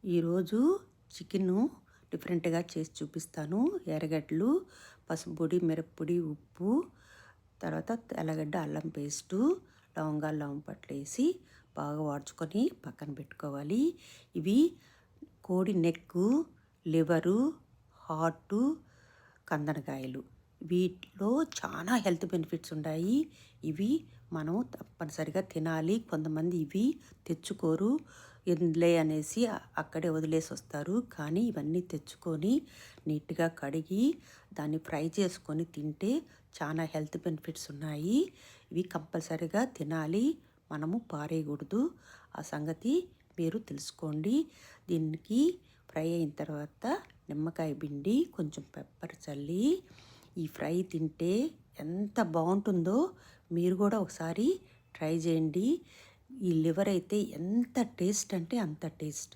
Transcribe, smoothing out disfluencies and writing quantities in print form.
ఈరోజు చికెను డిఫరెంట్గా చేసి చూపిస్తాను. ఎర్రగడ్డలు, పసుపు మిరప్పొడి, ఉప్పు, తర్వాత తెల్లగడ్డ, అల్లం పేస్టు, లవంగాలు, లవంపట్లు వేసి బాగా వాడ్చుకొని పక్కన పెట్టుకోవాలి. ఇవి కోడి నెక్కు, లివరు, హార్టు, కందనకాయలు. వీటిలో చాలా హెల్త్ బెనిఫిట్స్ ఉన్నాయి. ఇవి మనం తప్పనిసరిగా తినాలి. కొంతమంది ఇవి తెచ్చుకోరు, ఎందులే అనేసి అక్కడే వదిలేసి వస్తారు. కానీ ఇవన్నీ తెచ్చుకొని నీట్గా కడిగి దాన్ని ఫ్రై చేసుకొని తింటే చాలా హెల్త్ బెనిఫిట్స్ ఉన్నాయి. ఇవి కంపల్సరిగా తినాలి, మనము పారేయకూడదు. ఆ సంగతి మీరు తెలుసుకోండి. దీనికి ఫ్రై అయిన తర్వాత నిమ్మకాయ పిండి కొంచెం పెప్పర్ చల్లి ఈ ఫ్రై తింటే ఎంత బాగుంటుందో మీరు కూడా ఒకసారి ట్రై చేయండి. ఈ లివర్ అయితే ఎంత టేస్ట్ అంటే అంత టేస్ట్.